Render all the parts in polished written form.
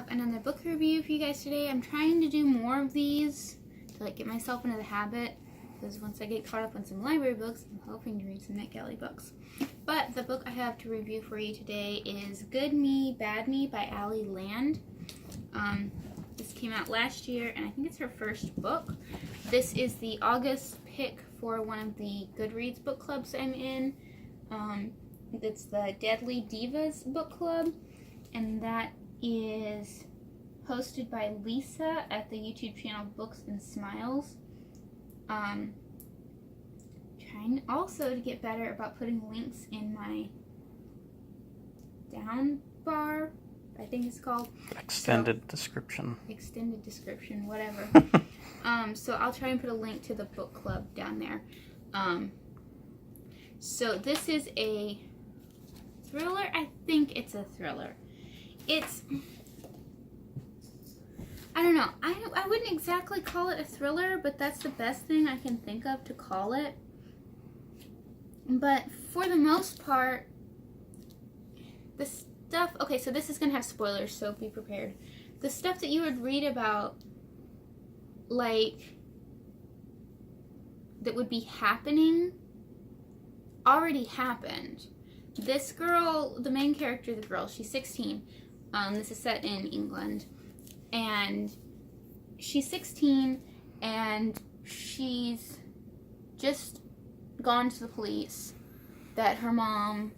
have another book review for you guys today. I'm trying to do more of these to get myself into the habit, because once I get caught up on some library books, I'm hoping to read some NetGalley books. But the book I have to review for you today is Good Me, Bad Me by Allie Land. This came out last year, and I think it's her first book. This is the August pick for one of the Goodreads book clubs I'm in. It's the Deadly Divas book club, and that is hosted by Lisa at the YouTube channel Books and Smiles. Trying also to get better about putting links in my down bar, I think it's called. Extended description, whatever. So I'll try and put a link to the book club down there. So this is a thriller. I think it's a thriller. I don't know. I wouldn't exactly call it a thriller, but that's the best thing I can think of to call it. But for the most part, the stuff... Okay, so this is going to have spoilers, so be prepared. The stuff that you would read about, that would be happening, already happened. This girl, the main character, the girl, she's 16. This is set in England. And she's 16, and she's just gone to the police that her mom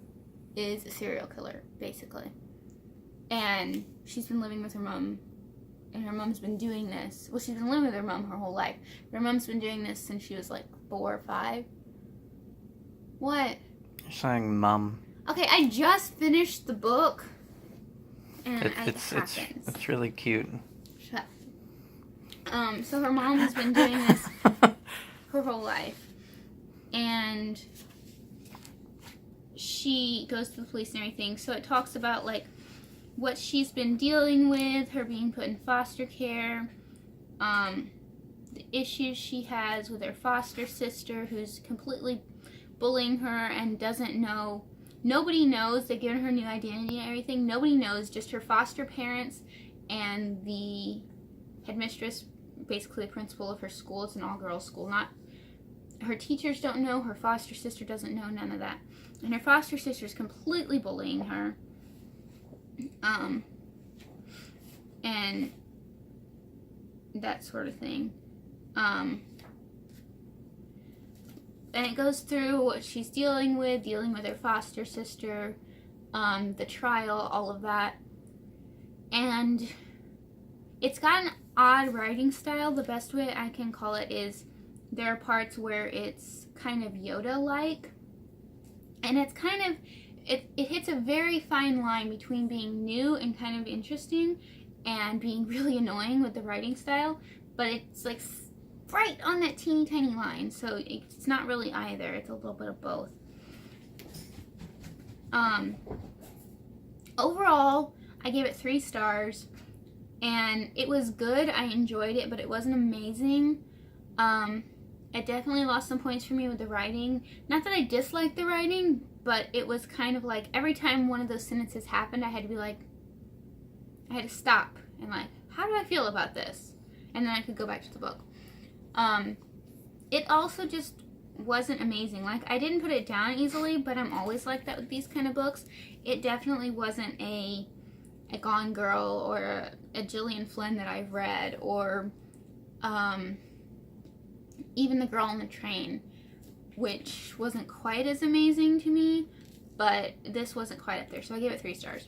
is a serial killer, basically. And she's been living with her mom, and her mom's been doing this. Well, she's been living with her mom her whole life. Her mom's been doing this since she was like 4 or 5. What? You're saying mum. Okay, I just finished the book. And it's really cute. Shut up. So her mom has been doing this her whole life. And she goes to the police and everything. So it talks about, what she's been dealing with, her being put in foster care, the issues she has with her foster sister, who's completely bullying her and doesn't know. Nobody knows. They've given her new identity and everything. Nobody knows. Just her foster parents and the headmistress, basically the principal of her school. It's an all-girls school. Not her teachers don't know. Her foster sister doesn't know. None of that. And her foster sister is completely bullying her. And that sort of thing. And it goes through what she's dealing with her foster sister, the trial, all of that. And it's got an odd writing style. The best way I can call it is there are parts where it's kind of Yoda-like. And it's kind of, it hits a very fine line between being new and kind of interesting and being really annoying with the writing style. But it's right on that teeny tiny line, so it's not really either. It's a little bit of both. Overall, I gave it 3 stars, and it was good. I enjoyed it, but it wasn't amazing. It definitely lost some points for me with the writing. Not that I disliked the writing, but it was kind of every time one of those sentences happened, I had to be I had to stop and how do I feel about this? And then I could go back to the book. It also just wasn't amazing. I didn't put it down easily, but I'm always like that with these kind of books. It definitely wasn't a Gone Girl or a Gillian Flynn that I've read, or even The Girl on the Train, which wasn't quite as amazing to me, but this wasn't quite up there, so I gave it 3 stars.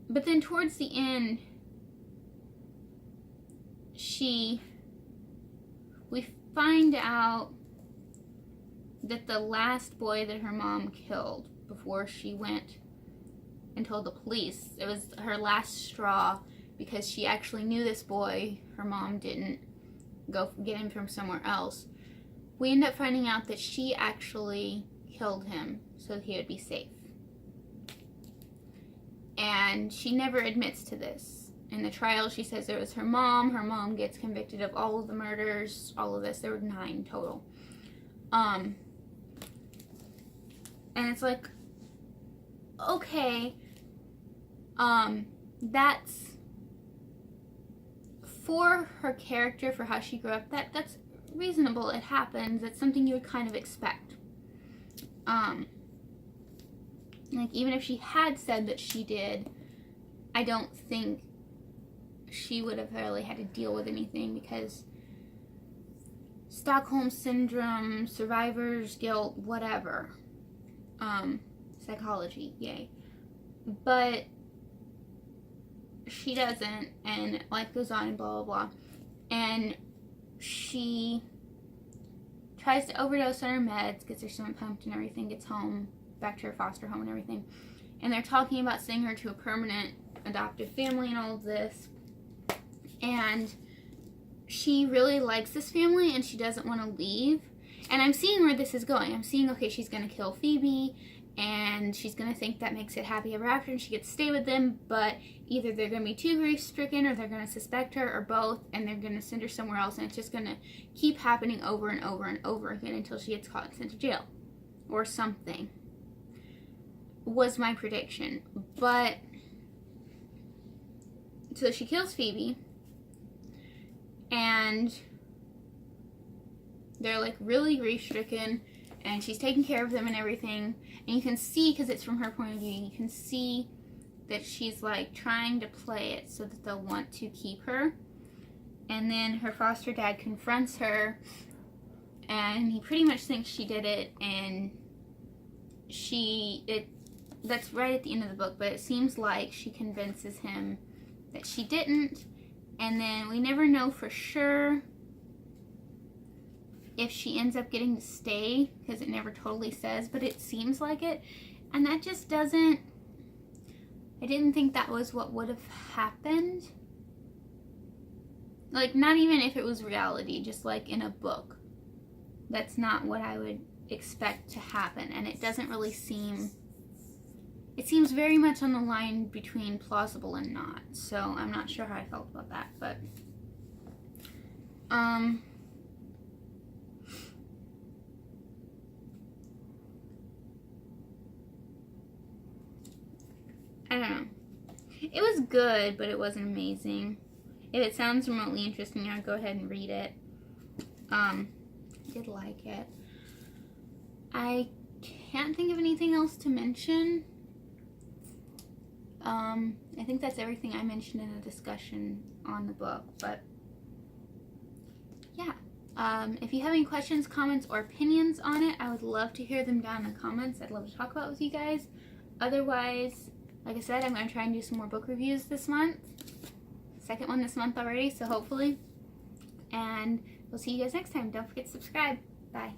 But then towards the end, we find out that the last boy that her mom killed before she went and told the police, it was her last straw, because she actually knew this boy. Her mom didn't go get him from somewhere else. We end up finding out that she actually killed him so he would be safe. And she never admits to this. In the trial, she says it was her mom. Her mom gets convicted of all of the murders, all of this. There were 9 total. And it's okay. That's for her character, for how she grew up, that's reasonable. It happens. It's something you would kind of expect. Like, even if she had said that she did, I don't think she would have really had to deal with anything, because Stockholm Syndrome, survivor's guilt, whatever. Psychology, yay. But she doesn't, and life goes on and blah, blah, blah. And she tries to overdose on her meds, gets her stomach pumped and everything, gets home, back to her foster home and everything. And they're talking about sending her to a permanent adoptive family and all of this. And she really likes this family and she doesn't want to leave. And I'm seeing where this is going. I'm seeing, okay, she's going to kill Phoebe and she's going to think that makes it happy ever after and she gets to stay with them, but either they're going to be too grief-stricken or they're going to suspect her or both, and they're going to send her somewhere else, and it's just going to keep happening over and over and over again until she gets caught and sent to jail or something, was my prediction. But so she kills Phoebe and they're like really grief-stricken, and she's taking care of them and everything. And you can see, because it's from her point of view, you can see that she's like trying to play it so that they'll want to keep her. And then her foster dad confronts her, and he pretty much thinks she did it, and that's right at the end of the book, but it seems like she convinces him that she didn't. And then we never know for sure if she ends up getting to stay, because it never totally says, but it seems like it. And that just doesn't, I didn't think that was what would have happened. Like, not even if it was reality, just like in a book. That's not what I would expect to happen. And it doesn't really seem, it seems very much on the line between plausible and not. So I'm not sure how I felt about that, but I don't know. It was good, but it wasn't amazing. If it sounds remotely interesting, I'd go ahead and read it. I did like it. I can't think of anything else to mention. I think that's everything I mentioned in the discussion on the book, but yeah. If you have any questions, comments, or opinions on it, I would love to hear them down in the comments. I'd love to talk about it with you guys. Otherwise, like I said, I'm going to try and do some more book reviews this month. Second one this month already, so hopefully. And we'll see you guys next time. Don't forget to subscribe. Bye.